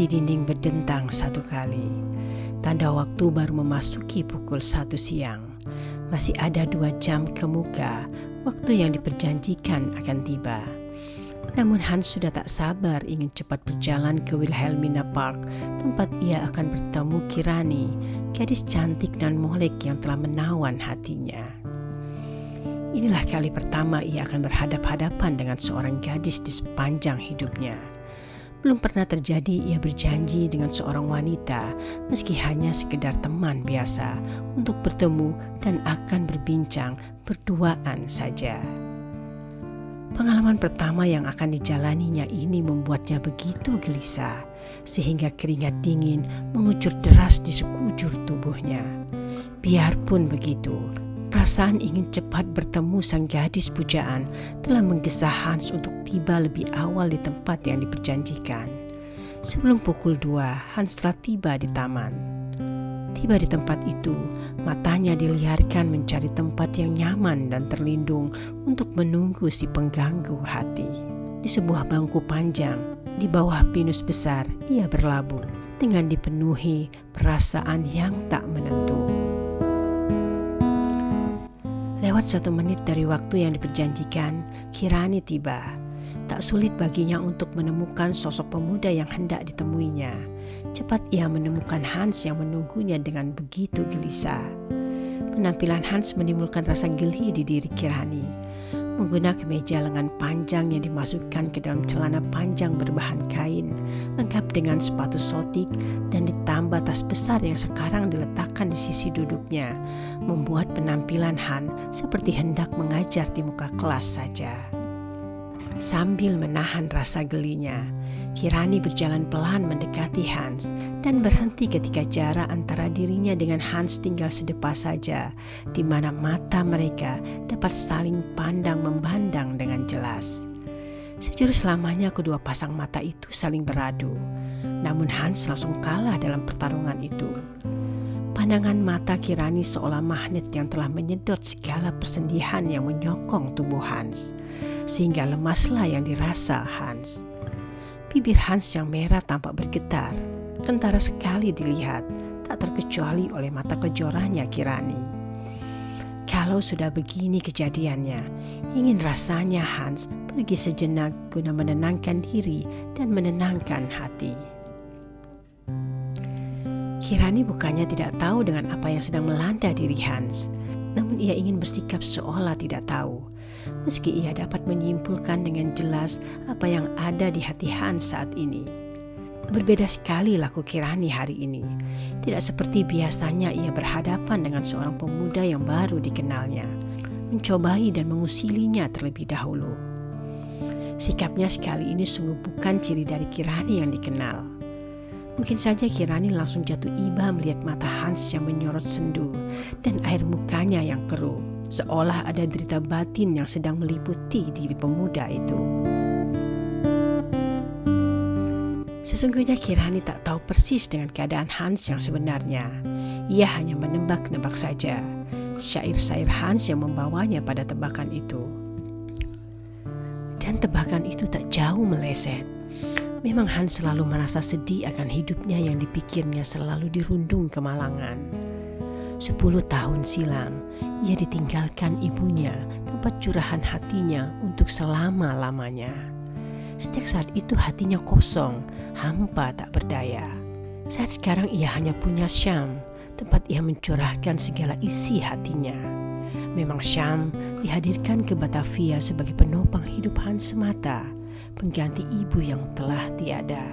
dinding berdentang satu kali. Tanda waktu baru memasuki pukul 1 siang. Masih ada 2 jam ke muka, waktu yang diperjanjikan akan tiba. Namun Hans sudah tak sabar ingin cepat berjalan ke Wilhelmina Park, tempat ia akan bertemu Kirani, gadis cantik dan molek yang telah menawan hatinya. Inilah kali pertama ia akan berhadap-hadapan dengan seorang gadis di sepanjang hidupnya. Belum pernah terjadi ia berjanji dengan seorang wanita, meski hanya sekedar teman biasa, untuk bertemu dan akan berbincang berduaan saja. Pengalaman pertama yang akan dijalaninya ini membuatnya begitu gelisah, sehingga keringat dingin mengucur deras di sekujur tubuhnya. Biarpun begitu, perasaan ingin cepat bertemu sang gadis pujaan telah menggesa Hans untuk tiba lebih awal di tempat yang diperjanjikan. Sebelum pukul 2, Hans telah tiba di taman. Tiba di tempat itu, matanya diliarkan mencari tempat yang nyaman dan terlindung untuk menunggu si pengganggu hati. Di sebuah bangku panjang, di bawah pinus besar, ia berlabuh dengan dipenuhi perasaan yang tak menentu. Lewat 1 menit dari waktu yang diperjanjikan, Kirani tiba. Tak sulit baginya untuk menemukan sosok pemuda yang hendak ditemuinya. Cepat ia menemukan Hans yang menunggunya dengan begitu gelisah. Penampilan Hans menimbulkan rasa geli di diri Kirani. Menggunakan kemeja lengan panjang yang dimasukkan ke dalam celana panjang berbahan kain, lengkap dengan sepatu sotik dan ditambah tas besar yang sekarang diletakkan di sisi duduknya, membuat penampilan Han seperti hendak mengajar di muka kelas saja. Sambil menahan rasa gelinya, Kirani berjalan pelan mendekati Hans dan berhenti ketika jarak antara dirinya dengan Hans tinggal sedepa saja, di mana mata mereka dapat saling pandang memandang dengan jelas. Sejujur selamanya kedua pasang mata itu saling beradu, namun Hans langsung kalah dalam pertarungan itu. Pandangan mata Kirani seolah magnet yang telah menyedot segala persendihan yang menyokong tubuh Hans, sehingga lemaslah yang dirasa Hans. Bibir Hans yang merah tampak bergetar, kentara sekali dilihat, tak terkecuali oleh mata kejoranya Kirani. Kalau sudah begini kejadiannya, ingin rasanya Hans pergi sejenak guna menenangkan diri dan menenangkan hati. Kirani bukannya tidak tahu dengan apa yang sedang melanda diri Hans, namun ia ingin bersikap seolah tidak tahu, meski ia dapat menyimpulkan dengan jelas apa yang ada di hati Hans saat ini. Berbeda sekali laku Kirani hari ini. Tidak seperti biasanya ia berhadapan dengan seorang pemuda yang baru dikenalnya, mencobai dan mengusilinya terlebih dahulu. Sikapnya sekali ini sungguh bukan ciri dari Kirani yang dikenal. Mungkin saja Kirani langsung jatuh iba melihat mata Hans yang menyorot sendu dan air mukanya yang keruh, seolah ada derita batin yang sedang meliputi diri pemuda itu. Sesungguhnya Kirani tak tahu persis dengan keadaan Hans yang sebenarnya. Ia hanya menebak-nebak saja syair-syair Hans yang membawanya pada tebakan itu. Dan tebakan itu tak jauh meleset. Memang Hans selalu merasa sedih akan hidupnya yang dipikirnya selalu dirundung kemalangan. 10 tahun silam, ia ditinggalkan ibunya, tempat curahan hatinya untuk selama-lamanya. Sejak saat itu hatinya kosong, hampa tak berdaya. Saat sekarang ia hanya punya Syam, tempat ia mencurahkan segala isi hatinya. Memang Syam dihadirkan ke Batavia sebagai penopang hidup Hans semata, pengganti ibu yang telah tiada.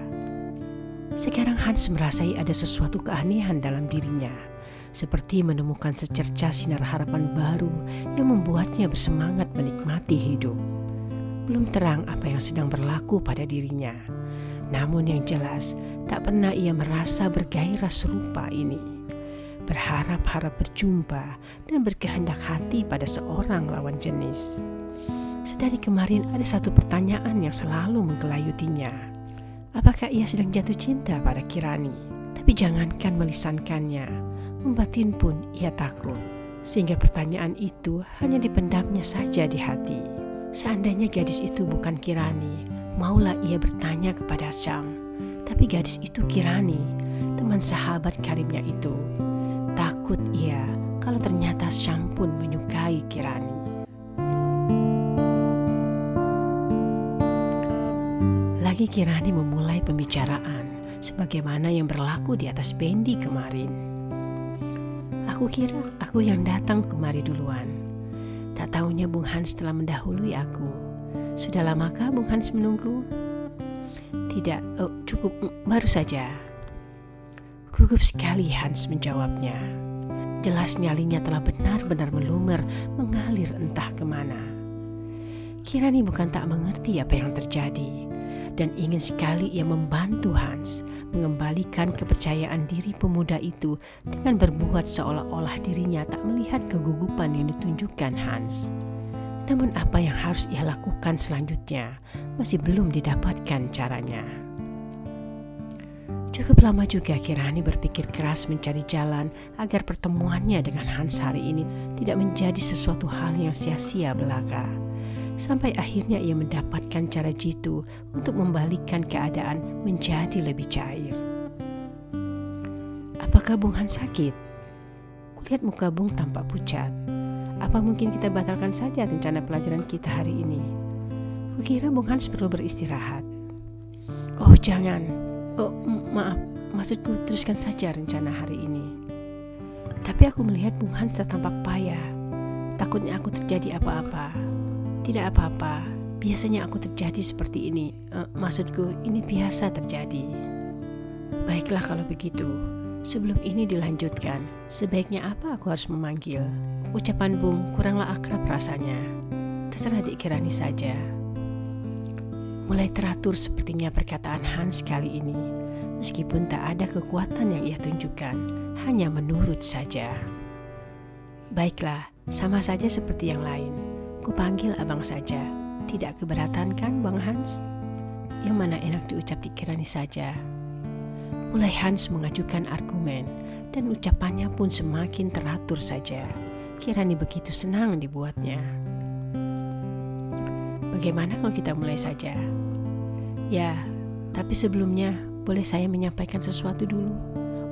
Sekarang Hans merasai ada sesuatu keanehan dalam dirinya, seperti menemukan secercah sinar harapan baru yang membuatnya bersemangat menikmati hidup. Belum terang apa yang sedang berlaku pada dirinya, namun yang jelas tak pernah ia merasa bergairah serupa ini. Berharap-harap berjumpa dan berkehendak hati pada seorang lawan jenis. Sedari kemarin ada satu pertanyaan yang selalu menggelayutinya. Apakah ia sedang jatuh cinta pada Kirani? Tapi jangankan melisankannya, membatin pun ia takut. Sehingga pertanyaan itu hanya dipendamnya saja di hati. Seandainya gadis itu bukan Kirani, maulah ia bertanya kepada Syam. Tapi gadis itu Kirani, teman sahabat karibnya itu. Takut ia kalau ternyata Syam pun menyukai Kirani. Lagi Kirani memulai pembicaraan sebagaimana yang berlaku di atas bendi kemarin. Aku kira aku yang datang kemari duluan. Tak tahunya Bung Hans telah mendahului aku. Sudah lamakah Bung Hans menunggu? Tidak, cukup, baru saja. Gugup sekali Hans menjawabnya. Jelas nyalinya telah benar-benar melumer, mengalir entah kemana. Kirani bukan tak mengerti apa yang terjadi, dan ingin sekali ia membantu Hans mengembalikan kepercayaan diri pemuda itu dengan berbuat seolah-olah dirinya tak melihat kegugupan yang ditunjukkan Hans. Namun apa yang harus ia lakukan selanjutnya masih belum didapatkan caranya. Cukup lama juga Kirani berpikir keras mencari jalan agar pertemuannya dengan Hans hari ini tidak menjadi sesuatu hal yang sia-sia belaka. Sampai akhirnya ia mendapatkan cara jitu untuk membalikkan keadaan menjadi lebih cair. Apakah Bung Hans sakit? Kulihat muka Bung tampak pucat. Apa mungkin kita batalkan saja rencana pelajaran kita hari ini? Kukira Bung Hans perlu beristirahat. Oh jangan. Oh maaf, maksudku teruskan saja rencana hari ini. Tapi aku melihat Bung Hans tampak payah. Takutnya aku terjadi apa-apa. Tidak apa-apa, biasanya aku terjadi seperti ini. Maksudku ini biasa terjadi. Baiklah kalau begitu. Sebelum ini dilanjutkan, sebaiknya apa aku harus memanggil? Ucapan Bung kuranglah akrab rasanya. Terserah Dik Kirani saja. Mulai teratur sepertinya perkataan Hans kali ini. Meskipun tak ada kekuatan yang ia tunjukkan, hanya menurut saja. Baiklah, sama saja seperti yang lain. Kupanggil abang saja. Tidak keberatan kan Bang Hans? Yang mana enak diucap Dik Kirani saja. Mulai Hans mengajukan argumen dan ucapannya pun semakin teratur saja. Kirani begitu senang dibuatnya. Bagaimana kalau kita mulai saja? Ya, tapi sebelumnya boleh saya menyampaikan sesuatu dulu?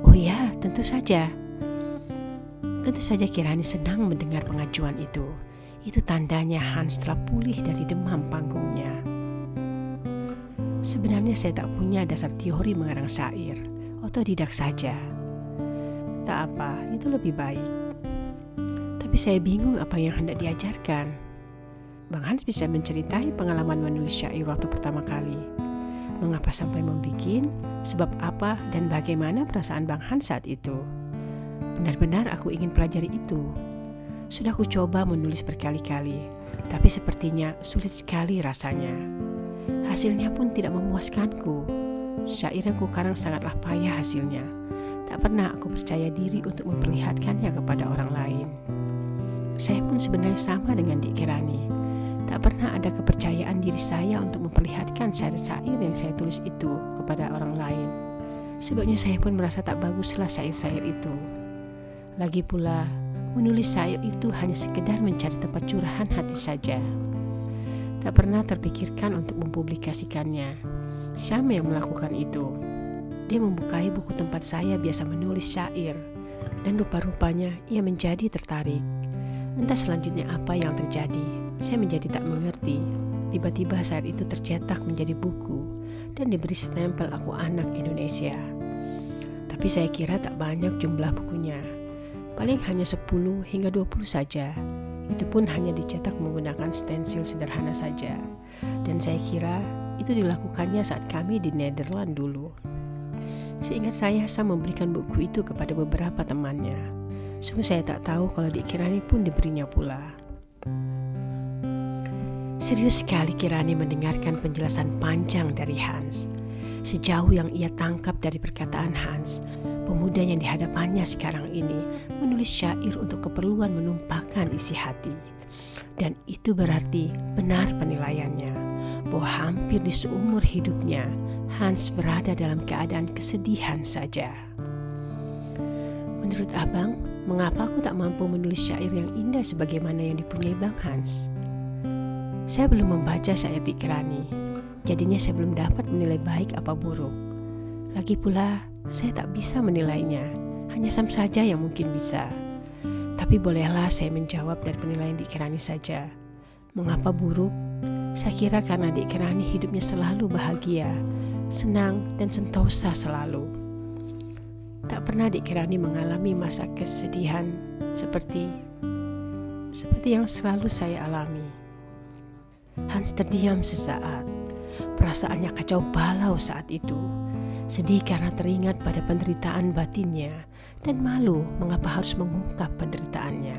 Oh ya, tentu saja. Tentu saja Kirani senang mendengar pengajuan itu. Itu tandanya Hans telah pulih dari demam panggungnya. Sebenarnya saya tak punya dasar teori mengarang syair, otodidak saja. Tak apa, itu lebih baik. Tapi saya bingung apa yang hendak diajarkan. Bang Hans bisa menceritai pengalaman menulis syair waktu pertama kali. Mengapa sampai membikin, sebab apa dan bagaimana perasaan Bang Hans saat itu. Benar-benar aku ingin pelajari itu. Sudah ku coba menulis berkali-kali, tapi sepertinya sulit sekali rasanya. Hasilnya pun tidak memuaskanku. Syair yang kukarang sangatlah payah hasilnya. Tak pernah aku percaya diri untuk memperlihatkannya kepada orang lain. Saya pun sebenarnya sama dengan Dik Kirani. Tak pernah ada kepercayaan diri saya untuk memperlihatkan syair-syair yang saya tulis itu kepada orang lain. Sebabnya saya pun merasa tak baguslah syair-syair itu. Lagi pula, menulis syair itu hanya sekedar mencari tempat curahan hati saja. Tak pernah terpikirkan untuk mempublikasikannya. Syam yang melakukan itu. Dia membukai buku tempat saya biasa menulis syair, dan rupa-rupanya ia menjadi tertarik. Entah selanjutnya apa yang terjadi, saya menjadi tak mengerti. Tiba-tiba syair itu tercetak menjadi buku dan diberi stempel Aku Anak Indonesia. Tapi saya kira tak banyak jumlah bukunya. Paling hanya 10 hingga 20 saja. Itu pun hanya dicetak menggunakan stensil sederhana saja. Dan saya kira itu dilakukannya saat kami di Nederland dulu. Seingat saya memberikan buku itu kepada beberapa temannya. Sungguh saya tak tahu kalau Dik Kirani pun diberinya pula. Serius sekali Kirani mendengarkan penjelasan panjang dari Hans. Sejauh yang ia tangkap dari perkataan Hans, pemuda yang dihadapannya sekarang ini menulis syair untuk keperluan menumpahkan isi hati. Dan itu berarti benar penilaiannya, bahwa hampir di seumur hidupnya Hans berada dalam keadaan kesedihan saja. Menurut abang, mengapa aku tak mampu menulis syair yang indah sebagaimana yang dipunyai Bang Hans? Saya belum membaca syair Dik Kirani, jadinya saya belum dapat menilai baik apa buruk. Lagi pula, saya tak bisa menilainya. Hanya Sam saja yang mungkin bisa. Tapi bolehlah saya menjawab dari penilaian Dik Kirani saja. Mengapa buruk? Saya kira karena Dik Kirani hidupnya selalu bahagia, senang dan sentosa selalu. Tak pernah Dik Kirani mengalami masa kesedihan seperti yang selalu saya alami. Hans terdiam sesaat. Perasaannya kacau balau saat itu. Sedih karena teringat pada penderitaan batinnya dan malu mengapa harus mengungkap penderitaannya.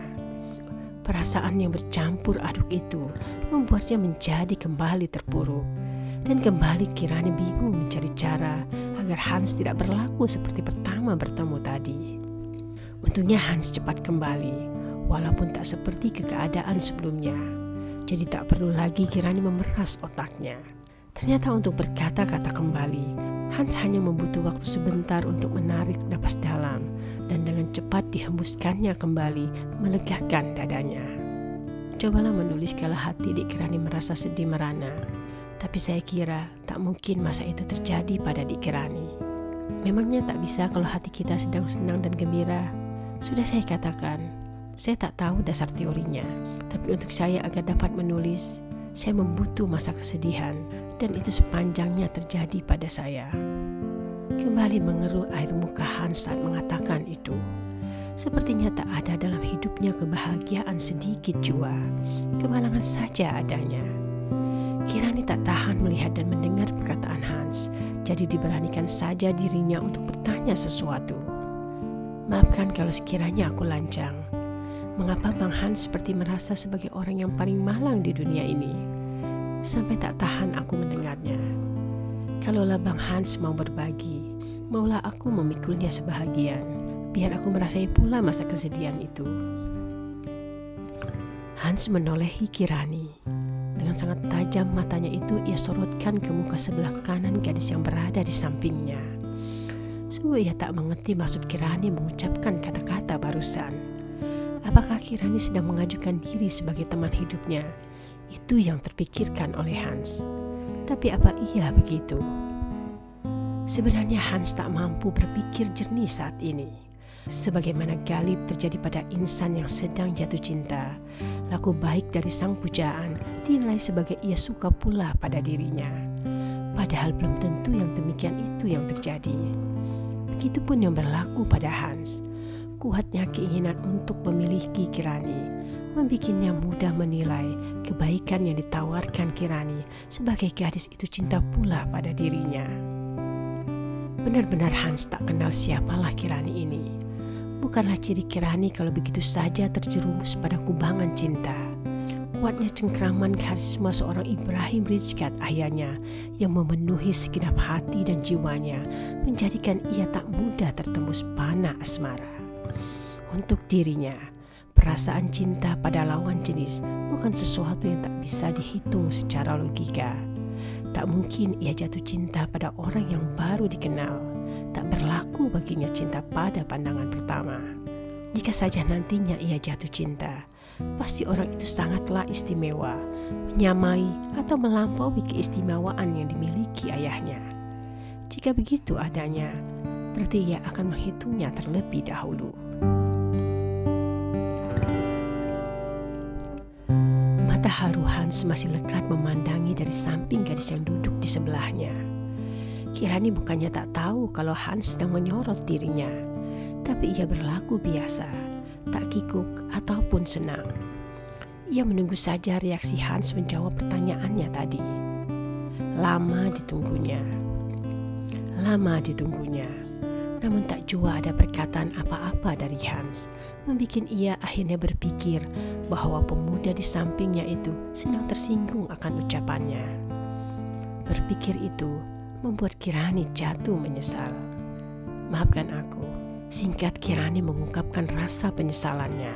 Perasaan yang bercampur aduk itu membuatnya menjadi kembali terpuruk. Dan kembali Kirani bingung mencari cara agar Hans tidak berlaku seperti pertama bertemu tadi. Untungnya Hans cepat kembali, walaupun tak seperti keadaan sebelumnya. Jadi tak perlu lagi Kirani memeras otaknya. Ternyata untuk berkata-kata kembali, Hans hanya membutuh waktu sebentar untuk menarik napas dalam dan dengan cepat dihembuskannya kembali, melegakan dadanya. Cobalah menulis kalau hati Dik Kirani merasa sedih merana. Tapi saya kira tak mungkin masa itu terjadi pada Dik Kirani. Memangnya tak bisa kalau hati kita sedang senang dan gembira? Sudah saya katakan, saya tak tahu dasar teorinya. Tapi untuk saya agar dapat menulis, saya membutuh masa kesedihan. Dan itu sepanjangnya terjadi pada saya. Kembali mengeruk air muka Hans saat mengatakan itu. Sepertinya tak ada dalam hidupnya kebahagiaan sedikit jua. Kemalangan saja adanya. Kirani tak tahan melihat dan mendengar perkataan Hans. Jadi diberanikan saja dirinya untuk bertanya sesuatu. Maafkan kalau sekiranya aku lancang. Mengapa Bang Hans seperti merasa sebagai orang yang paling malang di dunia ini? Sampai tak tahan aku mendengarnya. Kalaulah Bang Hans mau berbagi, maulah aku memikulnya sebahagian, biar aku merasai pula masa kesedihan itu. Hans menolehi Kirani. Dengan sangat tajam matanya itu ia sorotkan ke muka sebelah kanan gadis yang berada di sampingnya. Sungguh ia tak mengerti maksud Kirani mengucapkan kata-kata barusan. Apakah Kirani sedang mengajukan diri sebagai teman hidupnya? Itu yang terpikirkan oleh Hans. Tapi apa iya begitu? Sebenarnya Hans tak mampu berpikir jernih saat ini. Sebagaimana galib terjadi pada insan yang sedang jatuh cinta, laku baik dari sang pujaan dinilai sebagai ia suka pula pada dirinya. Padahal belum tentu yang demikian itu yang terjadi. Begitupun yang berlaku pada Hans. Kuatnya keinginan untuk memiliki Kirani membikinnya mudah menilai kebaikan yang ditawarkan Kirani sebagai gadis itu cinta pula pada dirinya. Benar-benar Hans tak kenal siapalah Kirani ini. Bukanlah ciri Kirani kalau begitu saja terjerumus pada kubangan cinta. Kuatnya cengkraman karisma seorang Ibrahim Rizkat ayahnya yang memenuhi segenap hati dan jiwanya menjadikan ia tak mudah tertembus panah asmara. Untuk dirinya, perasaan cinta pada lawan jenis bukan sesuatu yang tak bisa dihitung secara logika. Tak mungkin ia jatuh cinta pada orang yang baru dikenal. Tak berlaku baginya cinta pada pandangan pertama. Jika saja nantinya ia jatuh cinta, pasti orang itu sangatlah istimewa, menyamai atau melampaui keistimewaan yang dimiliki ayahnya. Jika begitu adanya, berarti ia akan menghitungnya terlebih dahulu. Mata haru Hans masih lekat memandangi dari samping gadis yang duduk di sebelahnya. Kirani bukannya tak tahu kalau Hans sedang menyorot dirinya, tapi ia berlaku biasa, tak kikuk ataupun senang. Ia menunggu saja reaksi Hans menjawab pertanyaannya tadi. Lama ditunggunya. Namun tak jua ada perkataan apa-apa dari Hans, membikin ia akhirnya berpikir bahwa pemuda di sampingnya itu sedang tersinggung akan ucapannya. Berpikir itu membuat Kirani jatuh menyesal. Maafkan aku, singkat Kirani mengungkapkan rasa penyesalannya.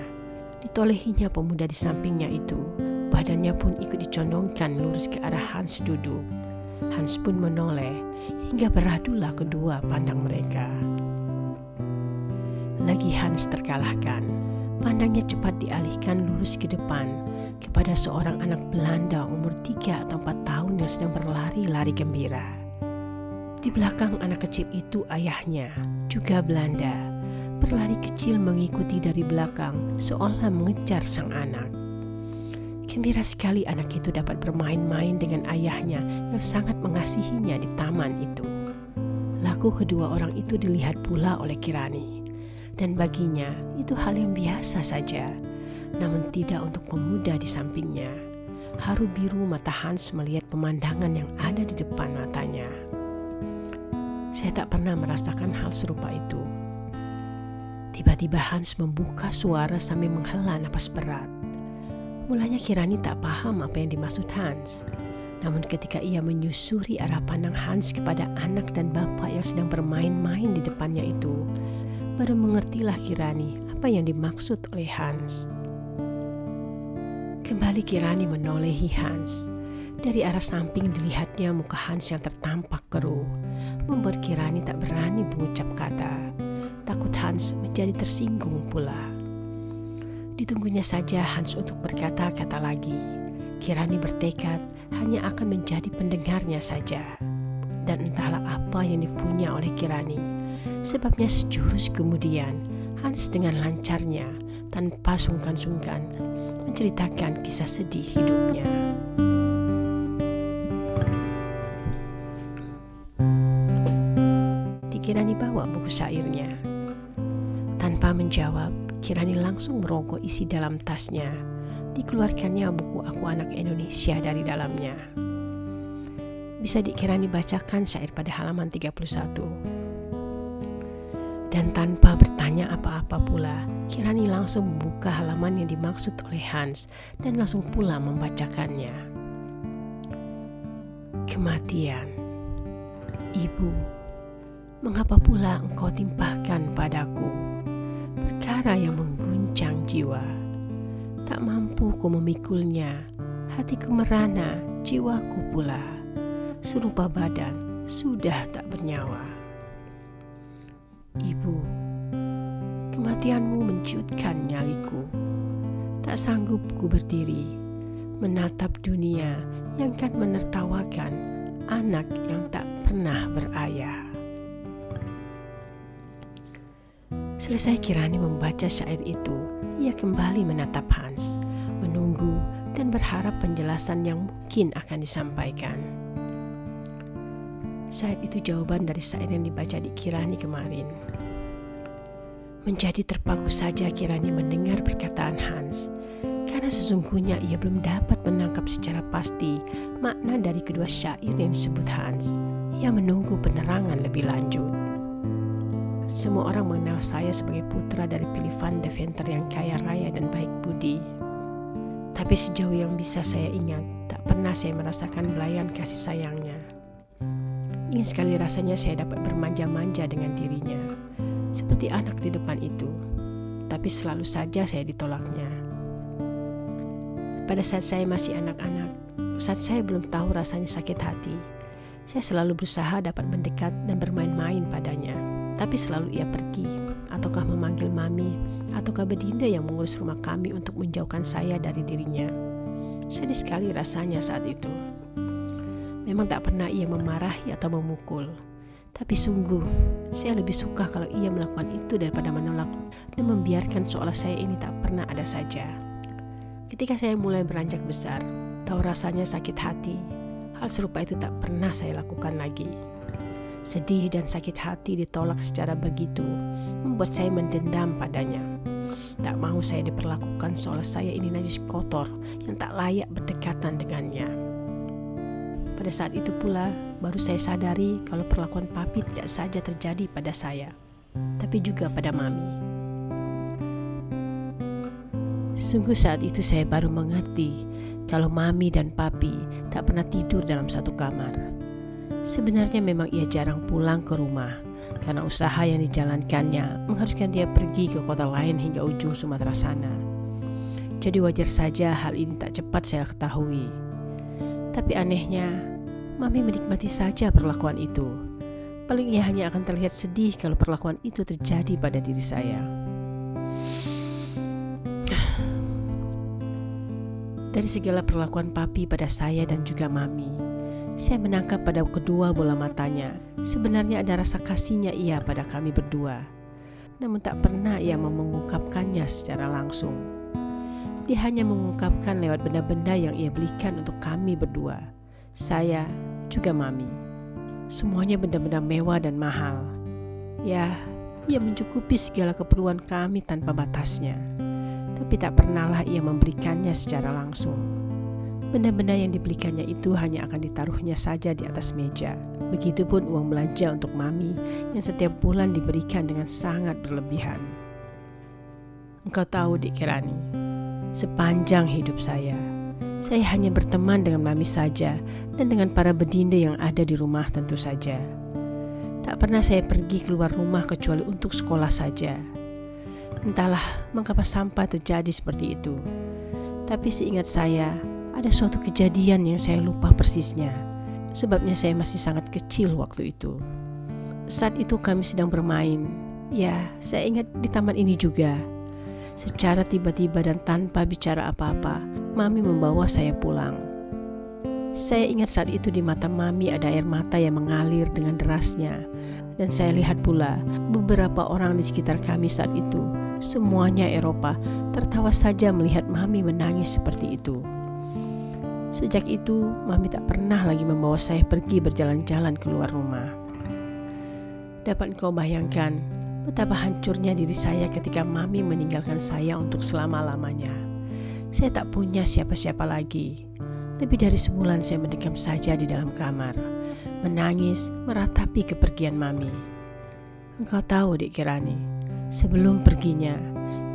Ditolehinya pemuda di sampingnya itu, badannya pun ikut dicondongkan lurus ke arah Hans duduk. Hans pun menoleh hingga beradulah kedua pandang mereka. Lagi Hans terkalahkan, pandangnya cepat dialihkan lurus ke depan kepada seorang anak Belanda umur 3 atau 4 tahun yang sedang berlari-lari gembira. Di belakang anak kecil itu ayahnya, juga Belanda, berlari kecil mengikuti dari belakang seolah mengejar sang anak. Gembira sekali anak itu dapat bermain-main dengan ayahnya yang sangat mengasihinya di taman itu. Laku kedua orang itu dilihat pula oleh Kirani, dan baginya itu hal yang biasa saja, namun tidak untuk pemuda di sampingnya. Haru biru mata Hans melihat pemandangan yang ada di depan matanya. Saya tak pernah merasakan hal serupa itu. Tiba-tiba Hans membuka suara sambil menghela napas berat. Mulanya Kirani tak paham apa yang dimaksud Hans. Namun ketika ia menyusuri arah pandang Hans kepada anak dan bapak yang sedang bermain-main di depannya itu, baru mengertilah Kirani apa yang dimaksud oleh Hans. Kembali Kirani menolehi Hans. Dari arah samping dilihatnya muka Hans yang tertampak keruh, membuat Kirani tak berani mengucap kata. Takut Hans menjadi tersinggung pula. Ditunggunya saja Hans untuk berkata-kata lagi. Kirani bertekad hanya akan menjadi pendengarnya saja. Dan entahlah apa yang dipunya oleh Kirani. Sebabnya sejurus kemudian Hans dengan lancarnya tanpa sungkan-sungkan menceritakan kisah sedih hidupnya. Kirani bawa buku syairnya. Tanpa menjawab, Kirani langsung merokok isi dalam tasnya. Dikeluarkannya buku Aku Anak Indonesia dari dalamnya. Bisa Kirani bacakan syair pada halaman 31. Dan tanpa bertanya apa-apa pula, Kirani langsung membuka halaman yang dimaksud oleh Hans dan langsung pula membacakannya. Kematian. Ibu, mengapa pula engkau timpahkan padaku perkara yang mengguncang jiwa? Tak mampu ku memikulnya, hatiku merana, jiwaku pula serupa badan sudah tak bernyawa. Ibu, kematianmu menciutkan nyaliku. Tak sanggup ku berdiri menatap dunia yang kan menertawakan anak yang tak pernah berayah. Selesai Kirani membaca syair itu, ia kembali menatap Hans, menunggu dan berharap penjelasan yang mungkin akan disampaikan. Syair itu jawaban dari syair yang dibaca di Kirani kemarin. Menjadi terpaku saja Kirani mendengar perkataan Hans, karena sesungguhnya ia belum dapat menangkap secara pasti makna dari kedua syair yang disebut Hans. Ia menunggu penerangan lebih lanjut. Semua orang mengenal saya sebagai putra dari Pilih van Deventer yang kaya raya dan baik budi. Tapi sejauh yang bisa saya ingat, tak pernah saya merasakan belayan kasih sayangnya. Ingin sekali rasanya saya dapat bermanja-manja dengan dirinya, seperti anak di depan itu. Tapi selalu saja saya ditolaknya. Pada saat saya masih anak-anak, saat saya belum tahu rasanya sakit hati, saya selalu berusaha dapat mendekat dan bermain-main padanya. Tapi selalu ia pergi, ataukah memanggil mami, ataukah bedinda yang mengurus rumah kami untuk menjauhkan saya dari dirinya. Sedih sekali rasanya saat itu. Memang tak pernah ia memarahi atau memukul. Tapi sungguh, saya lebih suka kalau ia melakukan itu daripada menolak dan membiarkan seolah saya ini tak pernah ada saja. Ketika saya mulai beranjak besar, tahu rasanya sakit hati. Hal serupa itu tak pernah saya lakukan lagi. Sedih dan sakit hati ditolak secara begitu membuat saya mendendam padanya. Tak mau saya diperlakukan seolah saya ini najis kotor yang tak layak berdekatan dengannya. Pada saat itu pula baru saya sadari kalau perlakuan papi tidak saja terjadi pada saya, tapi juga pada mami. Sungguh saat itu saya baru mengerti kalau mami dan papi tak pernah tidur dalam satu kamar. Sebenarnya memang ia jarang pulang ke rumah karena usaha yang dijalankannya mengharuskan dia pergi ke kota lain hingga ujung Sumatera sana. Jadi wajar saja hal ini tak cepat saya ketahui. Tapi anehnya, mami menikmati saja perlakuan itu. Paling ia hanya akan terlihat sedih kalau perlakuan itu terjadi pada diri saya. Dari segala perlakuan papi pada saya dan juga mami, Saya menangkap pada kedua bola matanya. Sebenarnya ada rasa kasihnya ia pada kami berdua. Namun tak pernah ia mengungkapkannya secara langsung. Dia hanya mengungkapkan lewat benda-benda yang ia belikan untuk kami berdua. Saya juga Mami. Semuanya benda-benda mewah dan mahal. Ya, ia mencukupi segala keperluan kami tanpa batasnya. Tapi tak pernahlah ia memberikannya secara langsung. Benda-benda yang dibelikannya itu hanya akan ditaruhnya saja di atas meja. Begitupun uang belanja untuk Mami yang setiap bulan diberikan dengan sangat berlebihan. Engkau tahu, Dik Kirani, sepanjang hidup saya hanya berteman dengan Mami saja dan dengan para bedinde yang ada di rumah tentu saja. Tak pernah saya pergi keluar rumah kecuali untuk sekolah saja. Entahlah mengapa sampai terjadi seperti itu. Tapi seingat saya, ada suatu kejadian yang saya lupa persisnya. Sebabnya saya masih sangat kecil waktu itu. Saat itu kami sedang bermain. Ya, saya ingat di taman ini juga. Secara tiba-tiba dan tanpa bicara apa-apa, Mami membawa saya pulang. Saya ingat saat itu di mata Mami ada air mata yang mengalir dengan derasnya. Dan saya lihat pula beberapa orang di sekitar kami saat itu, semuanya Eropa, tertawa saja melihat Mami menangis seperti itu. Sejak itu, Mami tak pernah lagi membawa saya pergi berjalan-jalan keluar rumah. Dapat kau bayangkan betapa hancurnya diri saya ketika Mami meninggalkan saya untuk selama-lamanya. Saya tak punya siapa-siapa lagi. Lebih dari sebulan saya mendekam saja di dalam kamar, menangis meratapi kepergian Mami. Engkau tahu, Dik Kirani, sebelum perginya,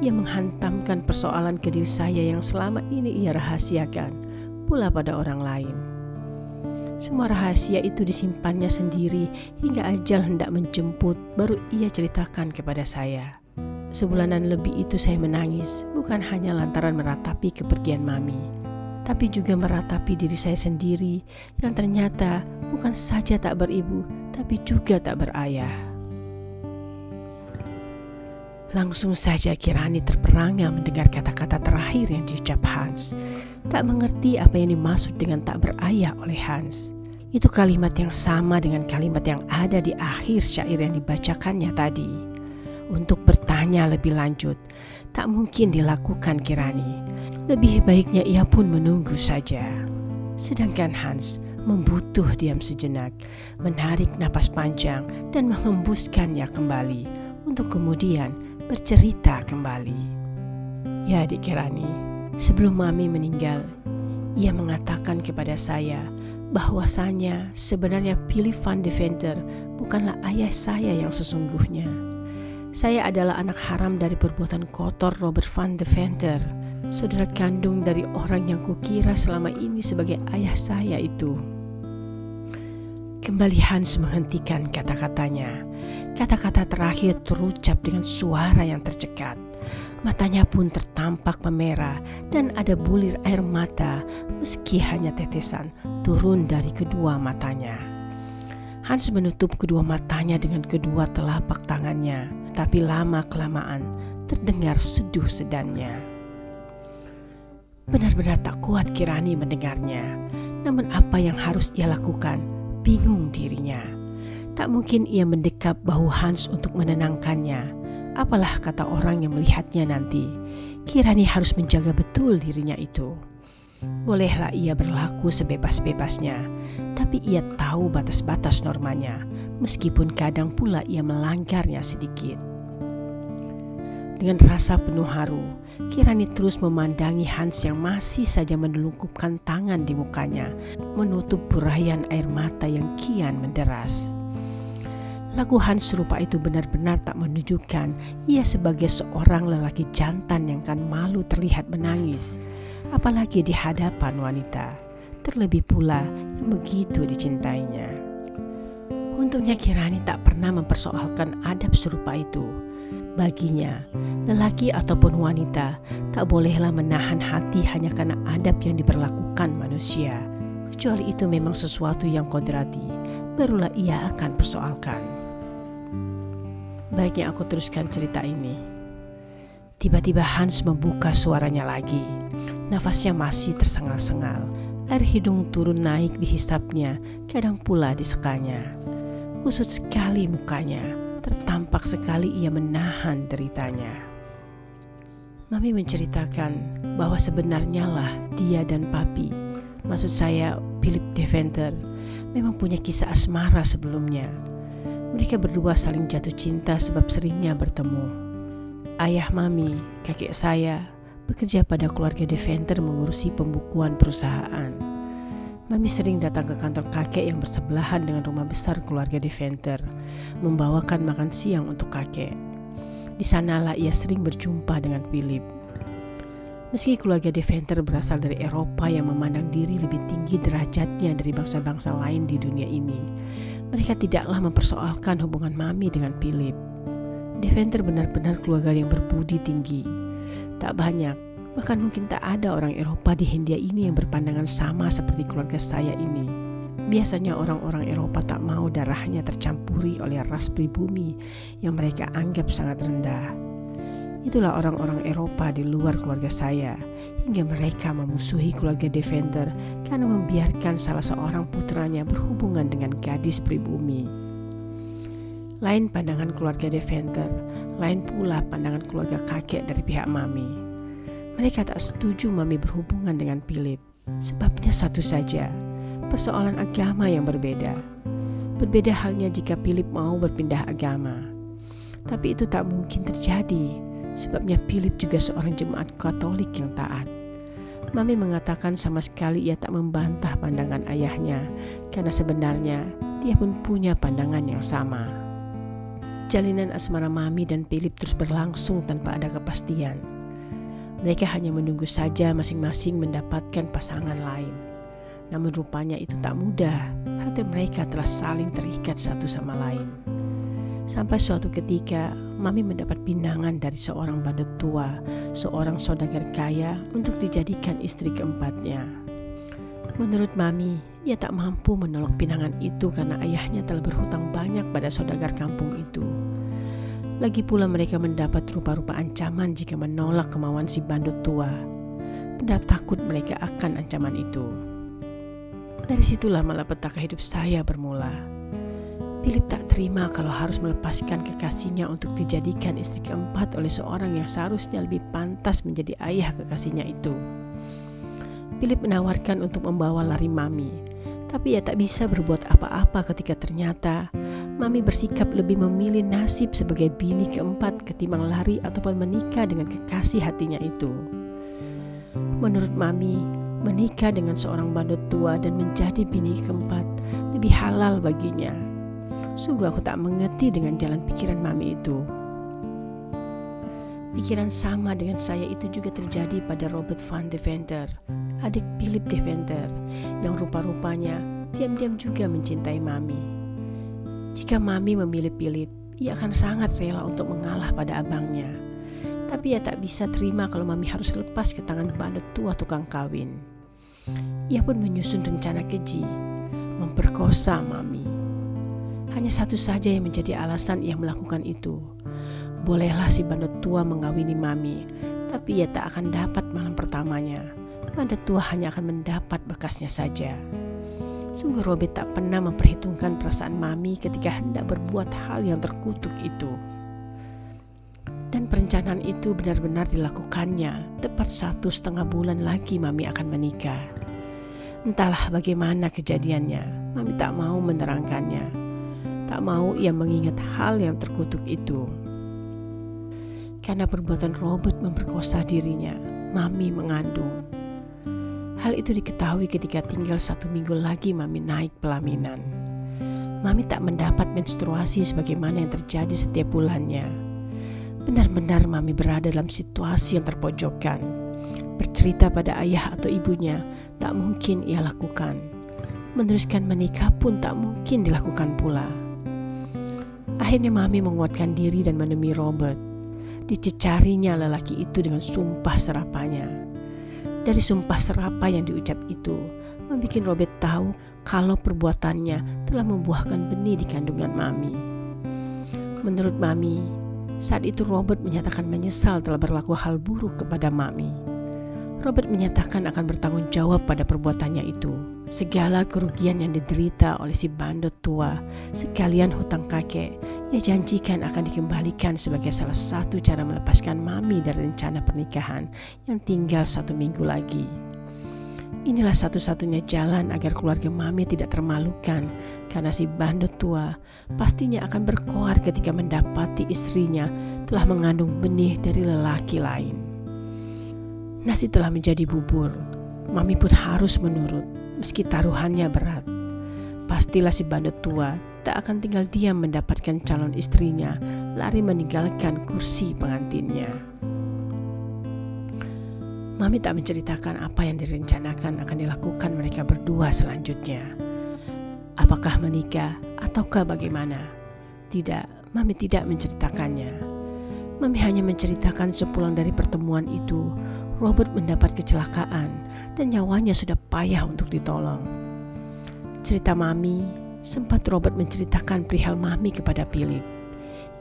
ia menghantamkan persoalan ke diri saya yang selama ini ia rahasiakan pula pada orang lain. Semua rahasia itu disimpannya sendiri hingga ajal hendak menjemput, baru ia ceritakan kepada saya. Sebulanan lebih itu saya menangis, bukan hanya lantaran meratapi kepergian Mami, tapi juga meratapi diri saya sendiri yang ternyata bukan saja tak beribu, tapi juga tak berayah. Langsung saja Kirani terperangah mendengar kata-kata terakhir yang diucap Hans. Tak mengerti apa yang dimaksud dengan tak berayah oleh Hans. Itu kalimat yang sama dengan kalimat yang ada di akhir syair yang dibacakannya tadi. Untuk bertanya lebih lanjut, tak mungkin dilakukan Kirani. Lebih baiknya ia pun menunggu saja. Sedangkan Hans membutuh diam sejenak, menarik napas panjang dan menghembuskannya kembali untuk kemudian bercerita kembali. Ya, Dik Kirani, sebelum Mami meninggal, ia mengatakan kepada saya bahwasanya sebenarnya Philip van Deventer bukanlah ayah saya yang sesungguhnya. Saya adalah anak haram dari perbuatan kotor Robert van Deventer, saudara kandung dari orang yang kukira selama ini sebagai ayah saya itu. Kembali Hans menghentikan kata-katanya. Kata-kata terakhir terucap dengan suara yang tercekat. Matanya pun tertampak memerah dan ada bulir air mata meski hanya tetesan turun dari kedua matanya. Hans menutup kedua matanya dengan kedua telapak tangannya, tapi lama-kelamaan terdengar seduh sedannya. Benar-benar tak kuat Kirani mendengarnya. Namun apa yang harus ia lakukan? Bingung dirinya. Tak mungkin ia mendekap bahu Hans untuk menenangkannya. Apalah kata orang yang melihatnya nanti. Kirani harus menjaga betul dirinya itu. Bolehlah ia berlaku sebebas-bebasnya, tapi ia tahu batas-batas normanya, meskipun kadang pula ia melanggarnya sedikit. Dengan rasa penuh haru, Kirani terus memandangi Hans yang masih saja menelungkupkan tangan di mukanya, menutup burayan air mata yang kian menderas. Lagu Hans serupa itu benar-benar tak menunjukkan ia sebagai seorang lelaki jantan yang kan malu terlihat menangis, apalagi di hadapan wanita, terlebih pula yang begitu dicintainya. Untungnya Kirani tak pernah mempersoalkan adab serupa itu. Baginya, lelaki ataupun wanita tak bolehlah menahan hati hanya karena adab yang diperlakukan manusia. Kecuali itu memang sesuatu yang kodrati, barulah ia akan persoalkan. Baiknya aku teruskan cerita ini. Tiba-tiba Hans membuka suaranya lagi. Nafasnya masih tersengal-sengal. Air hidung turun naik dihisapnya, kadang pula disekanya. Kusut sekali mukanya, tertampak sekali ia menahan deritanya. Mami menceritakan bahwa sebenarnya lah dia dan papi, maksud saya Philip Deventer, memang punya kisah asmara sebelumnya. Mereka berdua saling jatuh cinta sebab seringnya bertemu. Ayah Mami, kakek saya, bekerja pada keluarga Deventer mengurusi pembukuan perusahaan. Mami sering datang ke kantor kakek yang bersebelahan dengan rumah besar keluarga Deventer, membawakan makan siang untuk kakek. Di sanalah ia sering berjumpa dengan Philip. Meski keluarga Deventer berasal dari Eropa yang memandang diri lebih tinggi derajatnya dari bangsa-bangsa lain di dunia ini, mereka tidaklah mempersoalkan hubungan Mami dengan Philip. Deventer benar-benar keluarga yang berbudi tinggi. Tak banyak, bahkan mungkin tak ada orang Eropa di Hindia ini yang berpandangan sama seperti keluarga saya ini. Biasanya orang-orang Eropa tak mau darahnya tercampuri oleh ras pribumi yang mereka anggap sangat rendah. Itulah orang-orang Eropa di luar keluarga saya, hingga mereka memusuhi keluarga Deventer karena membiarkan salah seorang putranya berhubungan dengan gadis pribumi. Lain pandangan keluarga Deventer, lain pula pandangan keluarga kakek dari pihak Mami. Mereka tak setuju Mami berhubungan dengan Philip. Sebabnya satu saja, persoalan agama yang berbeda. Berbeda halnya jika Philip mau berpindah agama. Tapi itu tak mungkin terjadi. Sebabnya Philip juga seorang jemaat Katolik yang taat. Mami mengatakan sama sekali ia tak membantah pandangan ayahnya, karena sebenarnya dia pun punya pandangan yang sama. Jalinan asmara Mami dan Philip terus berlangsung tanpa ada kepastian. Mereka hanya menunggu saja masing-masing mendapatkan pasangan lain. Namun rupanya itu tak mudah. Hati mereka telah saling terikat satu sama lain. Sampai suatu ketika, Mami mendapat pinangan dari seorang bandut tua, seorang saudagar kaya untuk dijadikan istri keempatnya. Menurut Mami, ia tak mampu menolak pinangan itu karena ayahnya telah berhutang banyak pada saudagar kampung itu. Lagi pula mereka mendapat rupa-rupa ancaman jika menolak kemauan si bandut tua. Benar takut mereka akan ancaman itu. Dari situlah malapetaka hidup saya bermula. Philip tak terima kalau harus melepaskan kekasihnya untuk dijadikan istri keempat oleh seorang yang seharusnya lebih pantas menjadi ayah kekasihnya itu. Philip menawarkan untuk membawa lari Mami, tapi ia tak bisa berbuat apa-apa ketika ternyata Mami bersikap lebih memilih nasib sebagai bini keempat ketimbang lari ataupun menikah dengan kekasih hatinya itu. Menurut Mami, menikah dengan seorang bandut tua dan menjadi bini keempat lebih halal baginya. Sungguh aku tak mengerti dengan jalan pikiran Mami itu. Pikiran sama dengan saya itu juga terjadi pada Robert van Deventer, adik Philip Deventer, yang rupa-rupanya diam-diam juga mencintai Mami. Jika Mami memilih Philip, ia akan sangat rela untuk mengalah pada abangnya. Tapi ia tak bisa terima kalau Mami harus lepas ke tangan bandut tua tukang kawin. Ia pun menyusun rencana keji, memperkosa Mami. Hanya satu saja yang menjadi alasan ia melakukan itu. Bolehlah si bandut tua mengawini Mami, tapi ia tak akan dapat malam pertamanya. Bandut tua hanya akan mendapat bekasnya saja. Sungguh Robert tak pernah memperhitungkan perasaan Mami ketika hendak berbuat hal yang terkutuk itu. Dan perencanaan itu benar-benar dilakukannya tepat 1,5 bulan lagi Mami akan menikah. Entahlah bagaimana kejadiannya, Mami tak mau menerangkannya. Tak mau ia mengingat hal yang terkutuk itu. Karena perbuatan Robert memperkosa dirinya, Mami mengandung. Hal itu diketahui ketika tinggal 1 minggu lagi Mami naik pelaminan. Mami tak mendapat menstruasi sebagaimana yang terjadi setiap bulannya. Benar-benar Mami berada dalam situasi yang terpojokkan. Bercerita pada ayah atau ibunya tak mungkin ia lakukan. Meneruskan menikah pun tak mungkin dilakukan pula. Akhirnya Mami menguatkan diri dan menemui Robert. Dicecarinya lelaki itu dengan sumpah serapanya. Dari sumpah serapah yang diucap itu, membuat Robert tahu kalau perbuatannya telah membuahkan benih di kandungan Mami. Menurut Mami, saat itu Robert menyatakan menyesal telah berlaku hal buruk kepada Mami. Robert menyatakan akan bertanggung jawab pada perbuatannya itu. Segala kerugian yang diderita oleh si bandot tua, sekalian hutang kakek, ia janjikan akan dikembalikan sebagai salah satu cara melepaskan Mami dari rencana pernikahan yang tinggal 1 minggu lagi. Inilah satu-satunya jalan agar keluarga Mami tidak termalukan, karena si bandot tua pastinya akan berkoar ketika mendapati istrinya telah mengandung benih dari lelaki lain. Nasi telah menjadi bubur, Mami pun harus menurut, meski taruhannya berat. Pastilah si bandot tua tak akan tinggal diam mendapatkan calon istrinya lari meninggalkan kursi pengantinnya. Mami tak menceritakan apa yang direncanakan akan dilakukan mereka berdua selanjutnya. Apakah menikah ataukah bagaimana? Tidak, Mami tidak menceritakannya. Mami hanya menceritakan sepulang dari pertemuan itu, Robert mendapat kecelakaan dan nyawanya sudah payah untuk ditolong. Cerita Mami, sempat Robert menceritakan perihal Mami kepada Philip.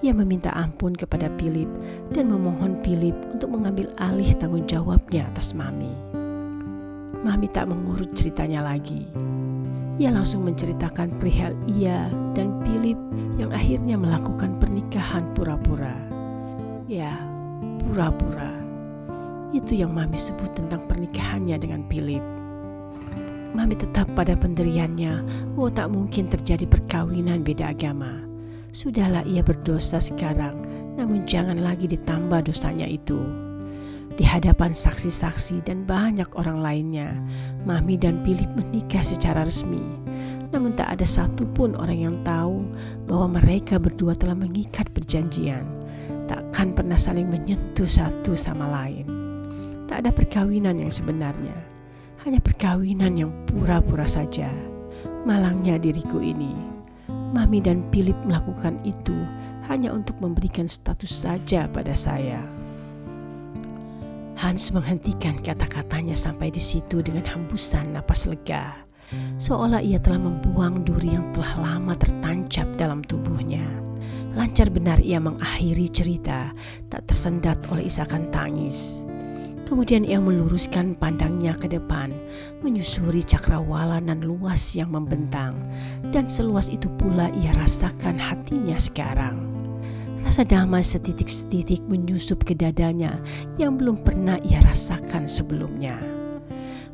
Ia meminta ampun kepada Philip dan memohon Philip untuk mengambil alih tanggung jawabnya atas Mami. Mami tak mengurut ceritanya lagi. Ia langsung menceritakan perihal ia dan Philip yang akhirnya melakukan pernikahan pura-pura. Ya, pura-pura. Itu yang Mami sebut tentang pernikahannya dengan Philip. Mami tetap pada pendiriannya bahwa tak mungkin terjadi perkawinan beda agama. Sudahlah ia berdosa sekarang, namun jangan lagi ditambah dosanya itu. Di hadapan saksi-saksi dan banyak orang lainnya, Mami dan Philip menikah secara resmi. Namun tak ada satupun orang yang tahu bahwa mereka berdua telah mengikat perjanjian, takkan pernah saling menyentuh satu sama lain. Tak ada perkawinan yang sebenarnya, hanya perkawinan yang pura-pura saja. Malangnya diriku ini, Mami dan Philip melakukan itu hanya untuk memberikan status saja pada saya. Hans menghentikan kata-katanya sampai di situ dengan hembusan napas lega, seolah ia telah membuang duri yang telah lama tertancap dalam tubuhnya. Lancar benar ia mengakhiri cerita, tak tersendat oleh isakan tangis. Kemudian ia meluruskan pandangnya ke depan, menyusuri cakrawala nan luas yang membentang, dan seluas itu pula ia rasakan hatinya sekarang. Rasa damai setitik-setitik menyusup ke dadanya yang belum pernah ia rasakan sebelumnya.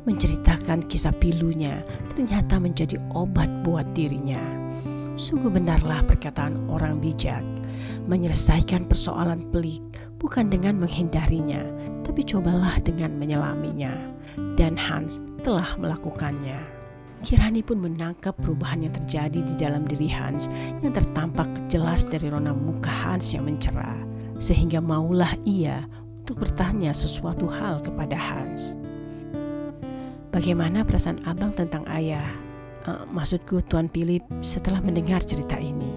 Menceritakan kisah pilunya ternyata menjadi obat buat dirinya. Sungguh benarlah perkataan orang bijak, menyelesaikan persoalan pelik bukan dengan menghindarinya, tapi cobalah dengan menyelaminya. Dan Hans telah melakukannya. Kirani pun menangkap perubahan yang terjadi di dalam diri Hans yang tertampak jelas dari rona muka Hans yang mencerah, sehingga maulah ia untuk bertanya sesuatu hal kepada Hans. Bagaimana perasaan abang tentang ayah? Maksudku Tuan Philip setelah mendengar cerita ini.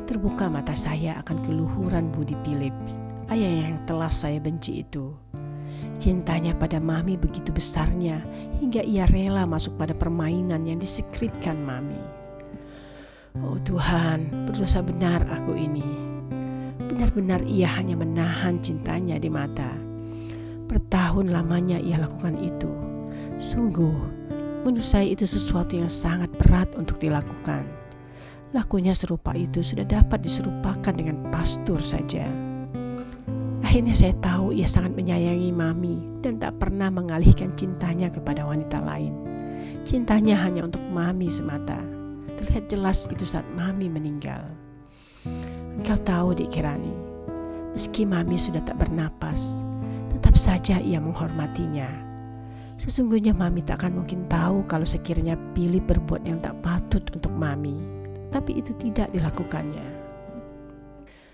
Terbuka mata saya akan keluhuran budi Philip, ayah yang telah saya benci itu. Cintanya pada Mami begitu besarnya hingga ia rela masuk pada permainan yang diskripkan Mami. Oh Tuhan, berdosa benar aku ini. Benar-benar ia hanya menahan cintanya di mata. Bertahun lamanya ia lakukan itu. Sungguh, menurut saya itu sesuatu yang sangat berat untuk dilakukan. Lakunya serupa itu sudah dapat diserupakan dengan pastur saja. Akhirnya saya tahu ia sangat menyayangi Mami dan tak pernah mengalihkan cintanya kepada wanita lain. Cintanya hanya untuk Mami semata. Terlihat jelas itu saat Mami meninggal. Engkau tahu Dik Kirani, meski Mami sudah tak bernapas, tetap saja ia menghormatinya. Sesungguhnya Mami tak akan mungkin tahu kalau sekiranya Philip berbuat yang tak patut untuk Mami, tapi itu tidak dilakukannya.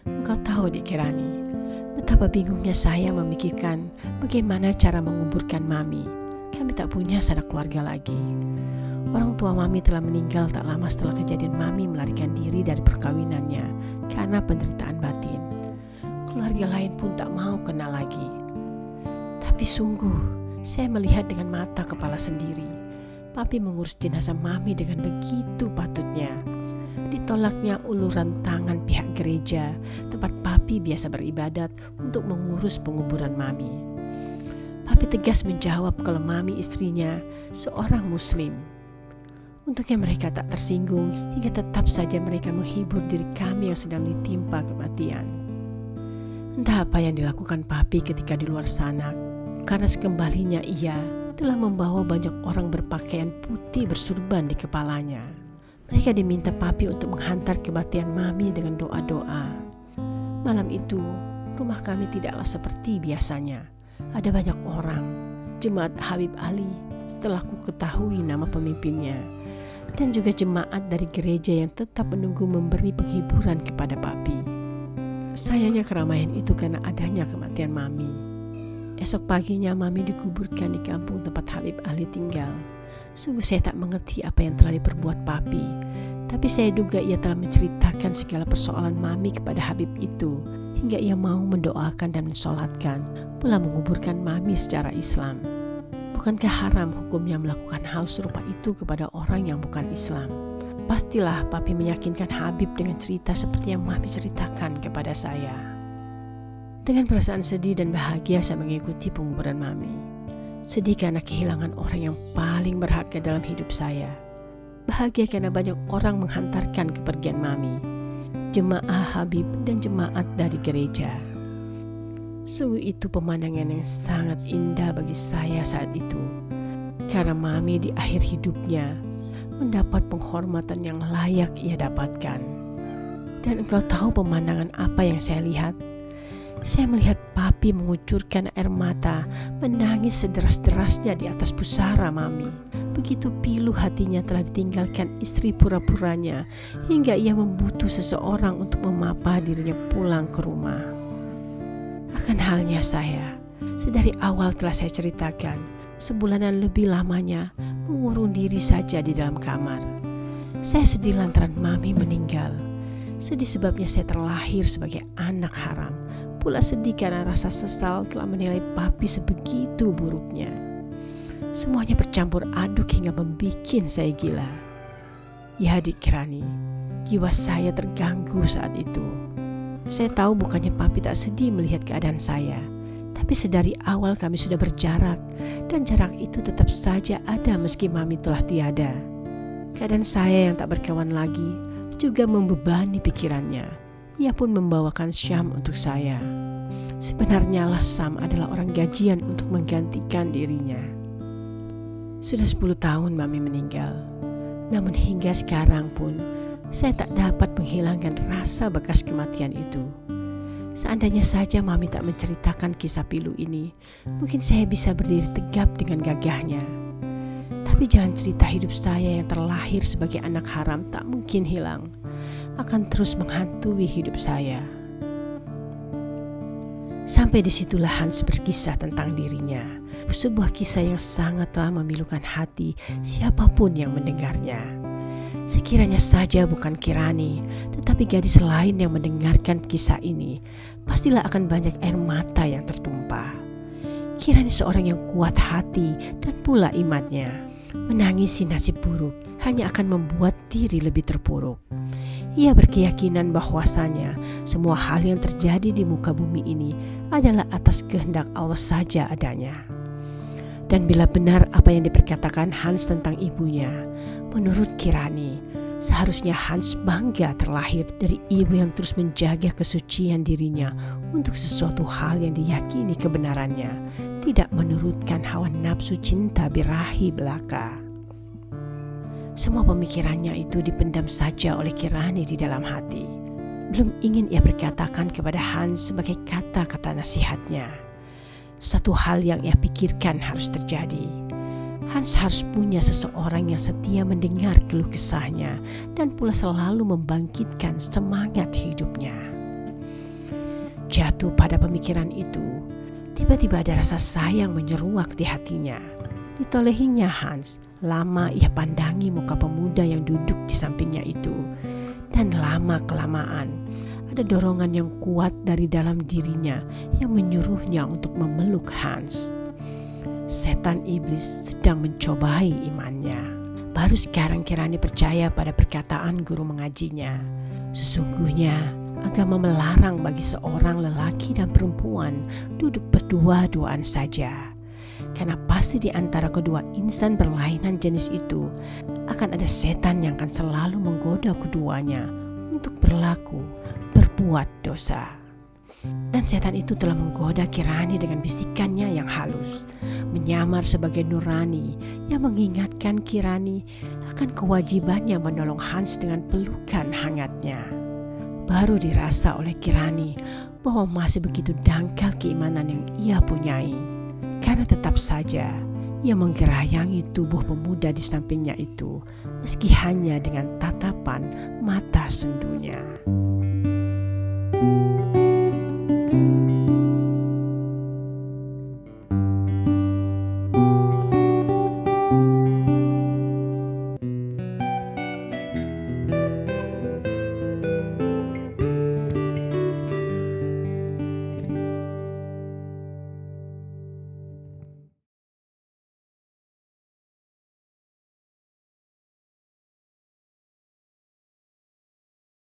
Engkau tahu Dik Kirani, betapa bingungnya saya memikirkan bagaimana cara menguburkan Mami. Kami tak punya sanak keluarga lagi. Orang tua Mami telah meninggal tak lama setelah kejadian Mami melarikan diri dari perkawinannya karena penderitaan batin. Keluarga lain pun tak mau kenal lagi. Tapi sungguh, saya melihat dengan mata kepala sendiri. Papi mengurus jenazah Mami dengan begitu patutnya. Ditolaknya uluran tangan pihak gereja tempat Papi biasa beribadat untuk mengurus penguburan Mami. Papi tegas menjawab kalau Mami istrinya seorang Muslim. Untungnya mereka tak tersinggung hingga tetap saja mereka menghibur diri kami yang sedang ditimpa kematian. Entah apa yang dilakukan Papi ketika di luar sana, karena sekembalinya ia telah membawa banyak orang berpakaian putih bersurban di kepalanya. Mereka diminta Papi untuk menghantar kematian Mami dengan doa-doa. Malam itu, rumah kami tidaklah seperti biasanya. Ada banyak orang, jemaat Habib Ali setelah ku ketahui nama pemimpinnya, dan juga jemaat dari gereja yang tetap menunggu memberi penghiburan kepada Papi. Sayangnya keramaian itu karena adanya kematian Mami. Esok paginya Mami dikuburkan di kampung tempat Habib Ali tinggal. Sungguh saya tak mengerti apa yang telah diperbuat Papi, tapi saya duga ia telah menceritakan segala persoalan Mami kepada Habib itu, hingga ia mau mendoakan dan mensolatkan, pula menguburkan Mami secara Islam. Bukankah haram hukumnya melakukan hal serupa itu kepada orang yang bukan Islam? Pastilah Papi meyakinkan Habib dengan cerita seperti yang Mami ceritakan kepada saya. Dengan perasaan sedih dan bahagia saya mengikuti penguburan Mami. Sedih karena kehilangan orang yang paling berharga dalam hidup saya. Bahagia karena banyak orang menghantarkan kepergian Mami, jemaah Habib dan jemaat dari gereja. Sungguh itu pemandangan yang sangat indah bagi saya saat itu, karena Mami di akhir hidupnya mendapat penghormatan yang layak ia dapatkan. Dan engkau tahu pemandangan apa yang saya lihat? Saya melihat Papi mengucurkan air mata, menangis sederas-derasnya di atas pusara Mami. Begitu pilu hatinya telah ditinggalkan istri pura-puranya, hingga ia membutuh seseorang untuk memapa dirinya pulang ke rumah. Akan halnya saya, sedari awal telah saya ceritakan, sebulanan lebih lamanya mengurung diri saja di dalam kamar. Saya sedih lantaran Mami meninggal. Sedih sebabnya saya terlahir sebagai anak haram. Pula sedih karena rasa sesal telah menilai Papi sebegitu buruknya. Semuanya bercampur aduk hingga membuat saya gila. Ya adik Kirani, jiwa saya terganggu saat itu. Saya tahu bukannya Papi tak sedih melihat keadaan saya, tapi sedari awal kami sudah berjarak, dan jarak itu tetap saja ada meski Mami telah tiada. Keadaan saya yang tak berkawan lagi juga membebani pikirannya. Ia pun membawakan Syam untuk saya. Sebenarnya lah Sam adalah orang gajian untuk menggantikan dirinya. Sudah 10 tahun Mami meninggal. Namun hingga sekarang pun saya tak dapat menghilangkan rasa bekas kematian itu. Seandainya saja Mami tak menceritakan kisah pilu ini, mungkin saya bisa berdiri tegap dengan gagahnya. Tapi jalan cerita hidup saya yang terlahir sebagai anak haram tak mungkin hilang, akan terus menghantui hidup saya. Sampai disitulah Hans berkisah tentang dirinya, sebuah kisah yang sangatlah memilukan hati siapapun yang mendengarnya. Sekiranya saja bukan Kirani, tetapi gadis lain yang mendengarkan kisah ini, pastilah akan banyak air mata yang tertumpah. Kirani seorang yang kuat hati dan pula imannya. Menangisi nasib buruk hanya akan membuat diri lebih terpuruk. Ia berkeyakinan bahwasanya semua hal yang terjadi di muka bumi ini adalah atas kehendak Allah saja adanya. Dan bila benar apa yang diperkatakan Hans tentang ibunya, menurut Kirani, seharusnya Hans bangga terlahir dari ibu yang terus menjaga kesucian dirinya untuk sesuatu hal yang diyakini kebenarannya, tidak menurutkan hawa nafsu cinta birahi belaka. Semua pemikirannya itu dipendam saja oleh Kirani di dalam hati. Belum ingin ia berkatakan kepada Hans sebagai kata-kata nasihatnya. Satu hal yang ia pikirkan harus terjadi. Hans harus punya seseorang yang setia mendengar keluh kesahnya dan pula selalu membangkitkan semangat hidupnya. Jatuh pada pemikiran itu, tiba-tiba ada rasa sayang menyeruak di hatinya. Ditolehinya Hans, lama ia pandangi muka pemuda yang duduk di sampingnya itu. Dan lama-kelamaan, ada dorongan yang kuat dari dalam dirinya yang menyuruhnya untuk memeluk Hans. Setan iblis sedang mencobai imannya. Baru sekarang Kirani percaya pada perkataan guru mengajinya. Sesungguhnya agama melarang bagi seorang lelaki dan perempuan duduk berdua-duaan saja. karena pasti di antara kedua insan berlainan jenis itu akan ada setan yang akan selalu menggoda keduanya untuk berbuat dosa. Dan setan itu telah menggoda Kirani dengan bisikannya yang halus, menyamar sebagai nurani yang mengingatkan Kirani akan kewajibannya menolong Hans dengan pelukan hangatnya. Baru dirasa oleh Kirani bahwa masih begitu dangkal keimanan yang ia punyai, karena tetap saja ia menggerayangi tubuh pemuda di sampingnya itu, meski hanya dengan tatapan mata sendunya.